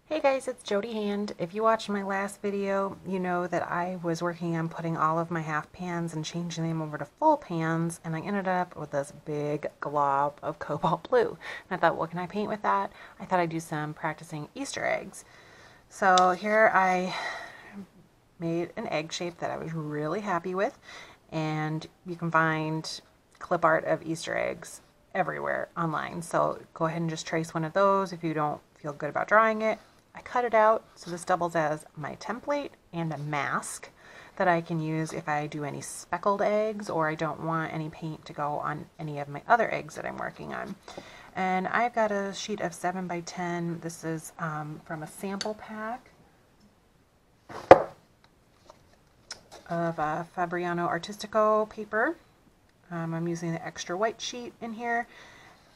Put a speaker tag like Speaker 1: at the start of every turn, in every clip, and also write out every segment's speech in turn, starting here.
Speaker 1: Hey guys, it's Jody Hand. If you watched my last video, you know that I was working on putting all of my half pans and changing them over to full pans, and I ended up with this big glob of cobalt blue. And I thought, what can I paint with that? I thought I'd do some practicing Easter eggs. So here I made an egg shape that I was really happy with, and you can find clip art of Easter eggs everywhere online. So go ahead and just trace one of those if you don't feel good about drawing it. I cut it out, so this doubles as my template and a mask that I can use if I do any speckled eggs or I don't want any paint to go on any of my other eggs that I'm working on. And I've got a sheet of 7 by 10. This is from a sample pack of Fabriano Artistico paper. I'm using the extra white sheet in here,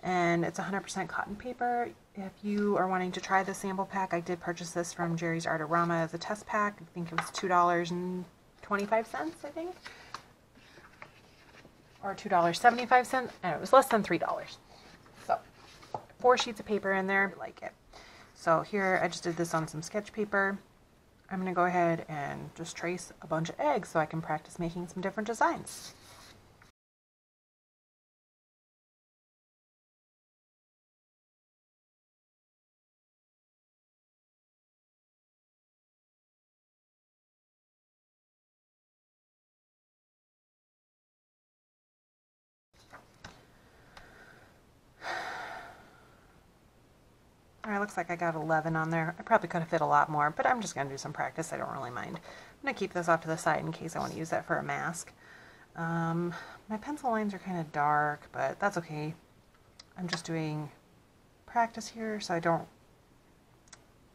Speaker 1: and it's 100% cotton paper. If you are wanting to try the sample pack, I did purchase this from Jerry's Artorama as a test pack. I think it was $2.25, I think, or $2.75, and it was less than $3. So 4 sheets of paper in there, I like it. So here I just did this on some sketch paper. I'm going to go ahead and just trace a bunch of eggs so I can practice making some different designs. Alright, looks like I got 11 on there. I probably could have fit a lot more, but I'm just going to do some practice. I don't really mind. I'm going to keep this off to the side in case I want to use that for a mask. My pencil lines are kind of dark, but that's okay. I'm just doing practice here, so I don't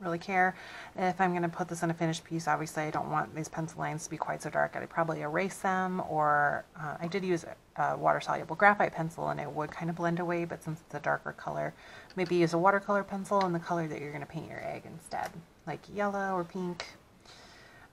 Speaker 1: really care. If I'm going to put this in a finished piece, obviously I don't want these pencil lines to be quite so dark. I'd probably erase them, or I did use a water-soluble graphite pencil and it would kind of blend away, but since it's a darker color, maybe use a watercolor pencil in the color that you're going to paint your egg instead, like yellow or pink.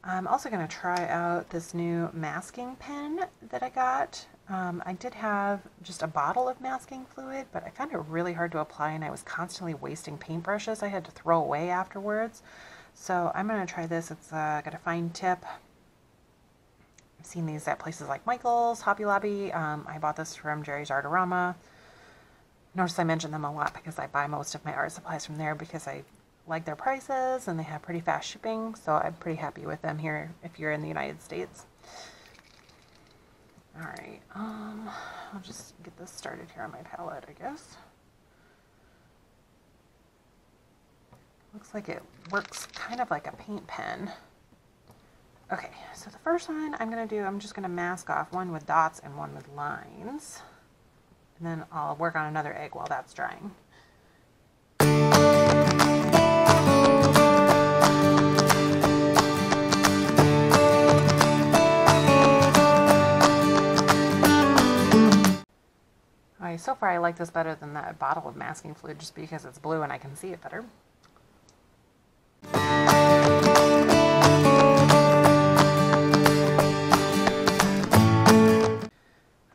Speaker 1: I'm also going to try out this new masking pen that I got. I did have just a bottle of masking fluid, but I found it really hard to apply and I was constantly wasting paintbrushes I had to throw away afterwards. So I'm going to try this. It's got a fine tip. I've seen these at places like Michael's, Hobby Lobby. I bought this from Jerry's Artorama. Notice I mention them a lot because I buy most of my art supplies from there because I like their prices and they have pretty fast shipping, so I'm pretty happy with them here if you're in the United States. Alright, I'll just get this started here on my palette, I guess. Looks like it works kind of like a paint pen. Okay, so the first one I'm just going to mask off one with dots and one with lines. And then I'll work on another egg while that's drying. Alright, so far I like this better than that bottle of masking fluid just because it's blue and I can see it better.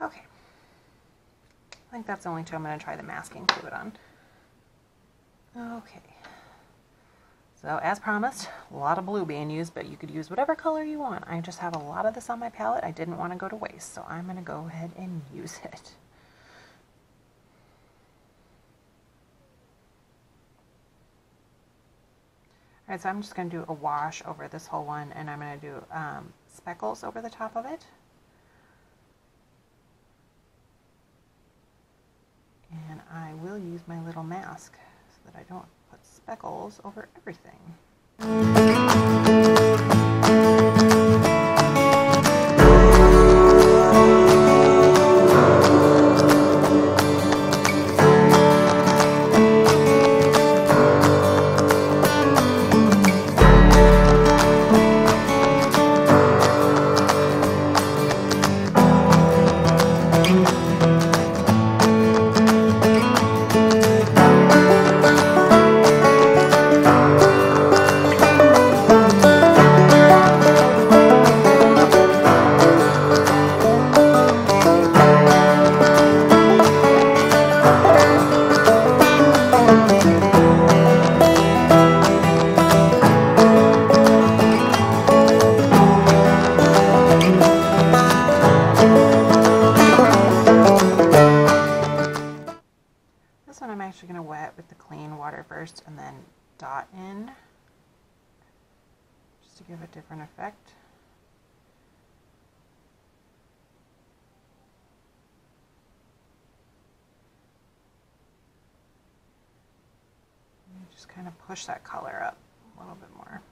Speaker 1: Okay. I think that's the only two I'm going to try the masking fluid on. Okay. So as promised, a lot of blue being used, but you could use whatever color you want. I just have a lot of this on my palette. I didn't want to go to waste, so I'm going to go ahead and use it. Alright, so I'm just going to do a wash over this whole one, and I'm going to do speckles over the top of it. And I will use my little mask so that I don't put speckles over everything. to give a different effect. And just kind of push that color up a little bit more.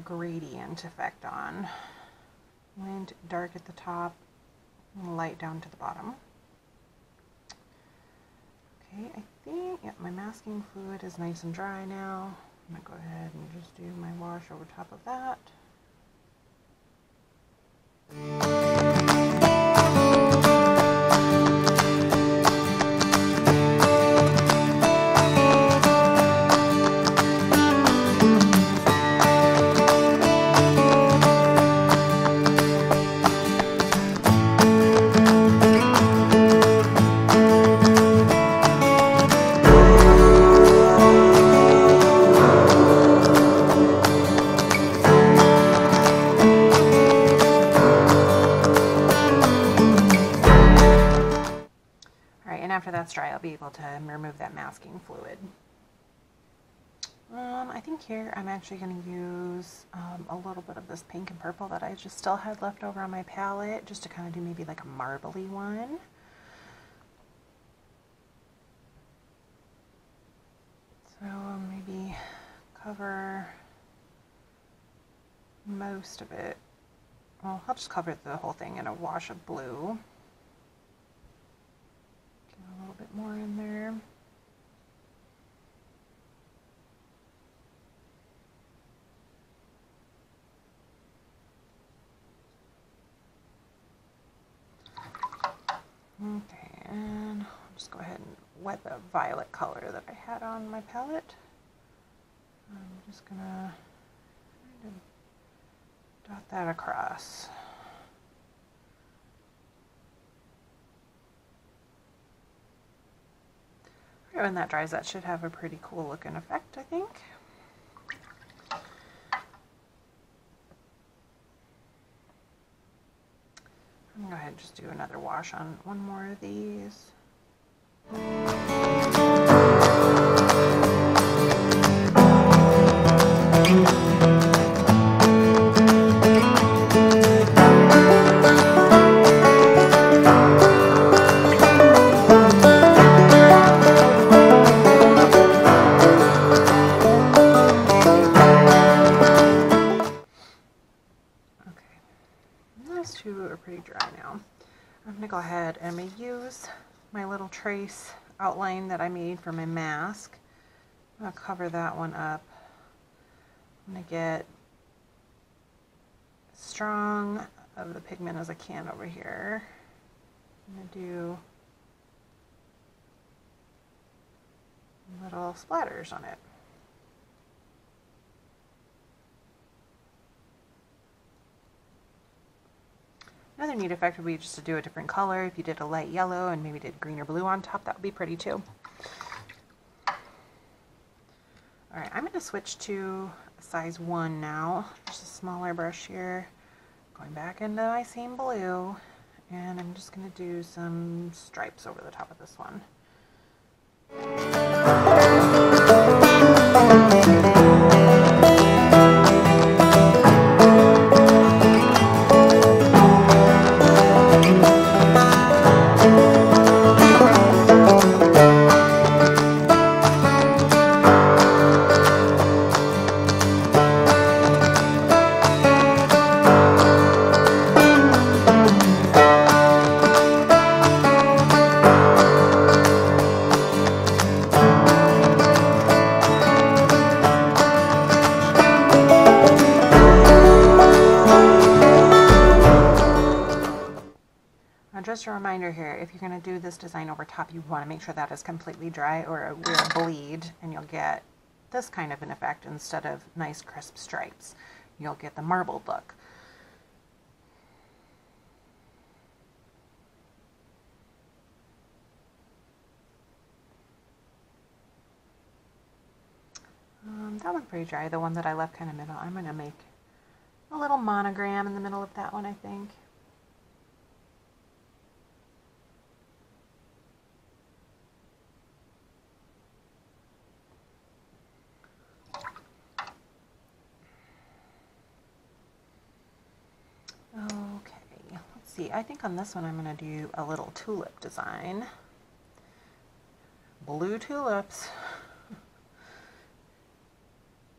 Speaker 1: Gradient effect on. Went dark at the top, light down to the bottom. Okay, I think, yeah, my masking fluid is nice and dry now. I'm going to go ahead and just do my wash over top of that. After that's dry, I'll be able to remove that masking fluid. I think here I'm actually going to use a little bit of this pink and purple that I just still had left over on my palette, just to kind of do maybe like a marbly one. So maybe cover most of it. Well, I'll just cover the whole thing in a wash of blue. A little bit more in there. Okay, and I'll just go ahead and wet the violet color that I had on my palette. I'm just gonna kind of dot that across. When that dries, that should have a pretty cool looking effect, I think. I'm going to go ahead and just do another wash on one more of these. those two are pretty dry now. I'm going to go ahead and I'm going to use my little trace outline that I made for my mask. I'm going to cover that one up. I'm going to get as strong of the pigment as I can over here. I'm going to do little splatters on it. Another neat effect would be just to do a different color. If you did a light yellow and maybe did green or blue on top, that would be pretty too. Alright, I'm going to switch to a size 1 now. Just a smaller brush here. Going back into my same blue. And I'm just going to do some stripes over the top of this one. Just a reminder here, if you're going to do this design over top, you want to make sure that is completely dry or it will bleed and you'll get this kind of an effect instead of nice crisp stripes. You'll get the marbled look. That one's pretty dry, the one that I left kind of middle. I'm going to make a little monogram in the middle of that one, I think. Okay, let's see. I think on this one I'm going to do a little tulip design. Blue tulips.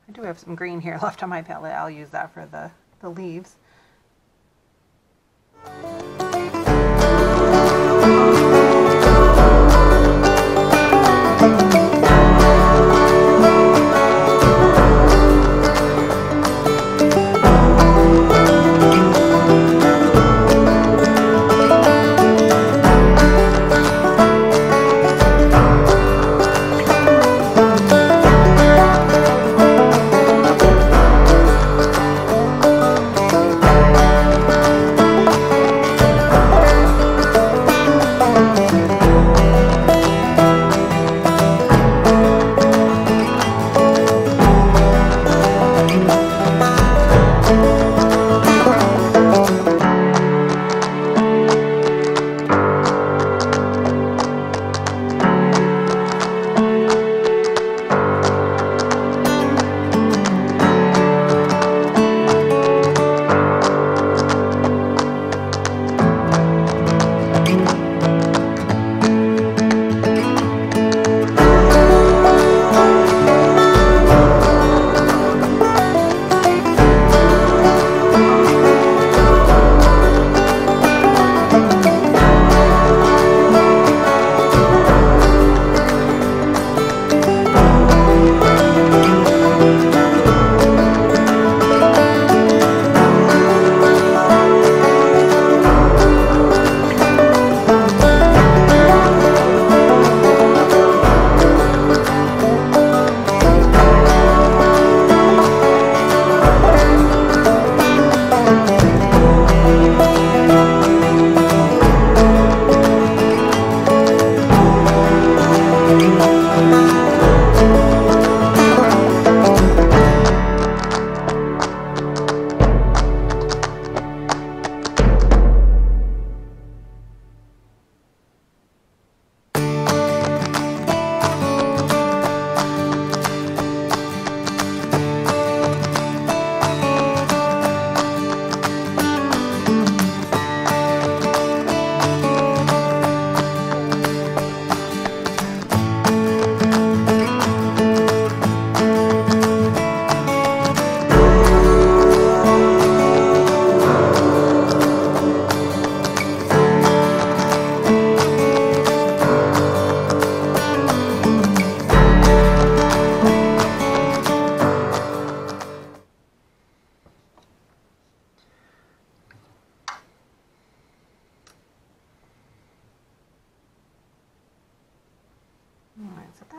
Speaker 1: I do have some green here left on my palette. I'll use that for the leaves.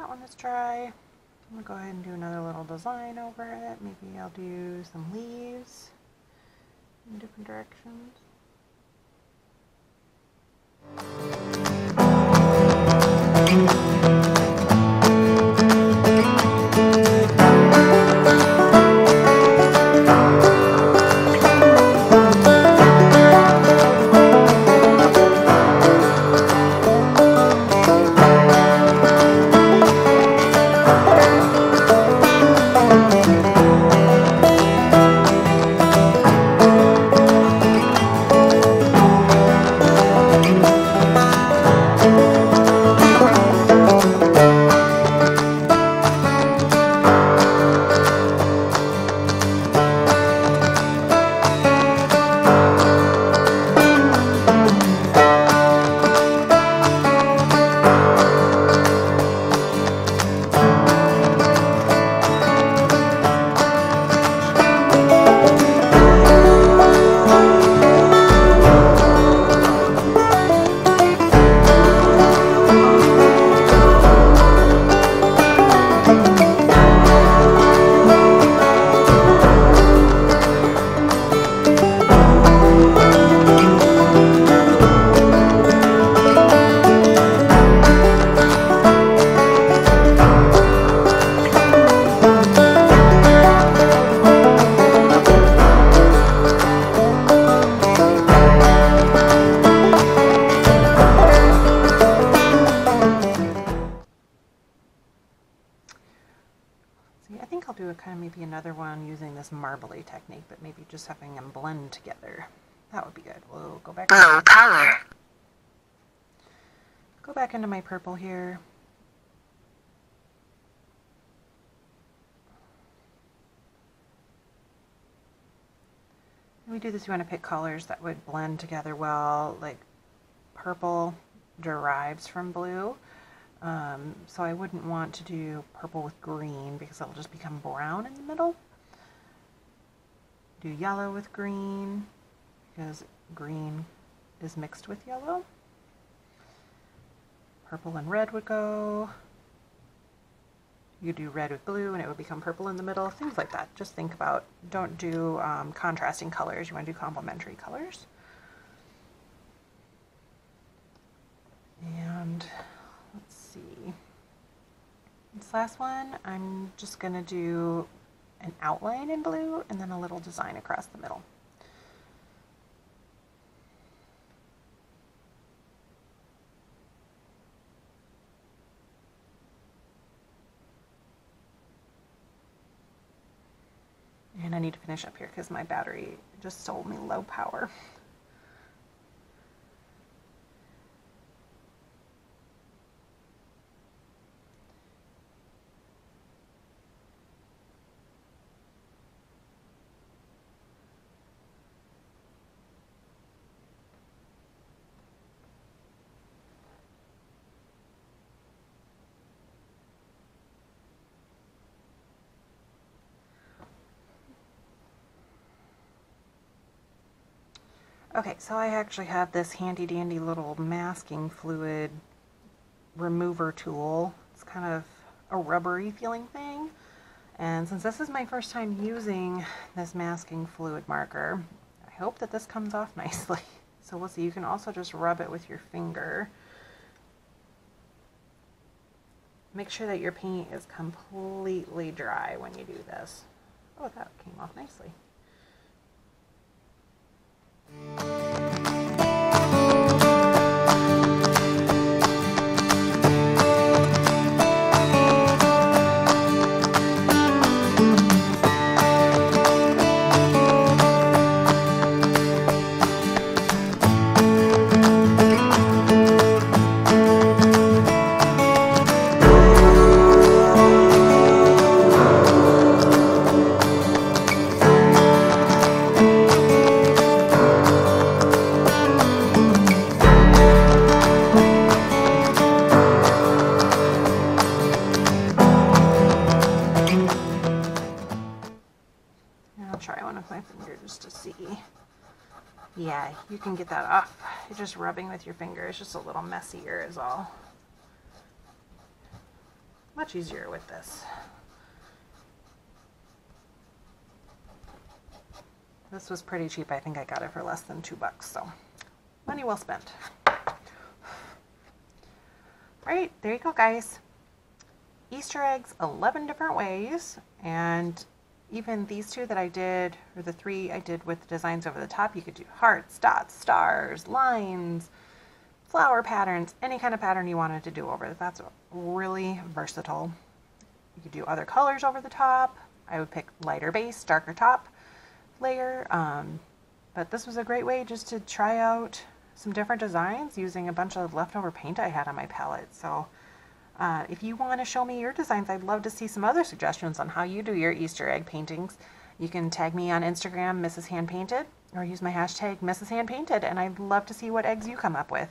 Speaker 1: that one is dry. I'm gonna go ahead and do another little design over it. Maybe I'll do some leaves in different directions. I think I'll do a kind of maybe another one using this marbly technique, but maybe just having them blend together. That would be good. We'll go back.
Speaker 2: Blue color.
Speaker 1: Go back into my purple here. When we do this, you want to pick colors that would blend together well, like purple derives from blue. So I wouldn't want to do purple with green because it'll just become brown in the middle. Do yellow with green because green is mixed with yellow. Purple and red would go. You do red with blue and it would become purple in the middle. Things like that. Just think about, don't do contrasting colors. You want to do complementary colors. And let's see. This last one, I'm just going to do an outline in blue and then a little design across the middle. And I need to finish up here because my battery just told me low power. Okay, so I actually have this handy dandy little masking fluid remover tool. It's kind of a rubbery feeling thing. And since this is my first time using this masking fluid marker, I hope that this comes off nicely. So we'll see. You can also just rub it with your finger. Make sure that your paint is completely dry when you do this. Oh, that came off nicely. Yeah, you can get that off. You're just rubbing with your finger. It's just a little messier is all. much easier with this. This was pretty cheap. I think I got it for less than $2, so money well spent. All right, there you go, guys. Easter eggs 11 different ways, and even these two that I did, or the three I did with the designs over the top, you could do hearts, dots, stars, lines, flower patterns, any kind of pattern you wanted to do over it. That's really versatile. You could do other colors over the top. I would pick lighter base, darker top layer, but this was a great way just to try out some different designs using a bunch of leftover paint I had on my palette. So if you want to show me your designs, I'd love to see some other suggestions on how you do your Easter egg paintings. You can tag me on Instagram, Mrs. Hand Painted, or use my hashtag Mrs. Hand Painted, and I'd love to see what eggs you come up with.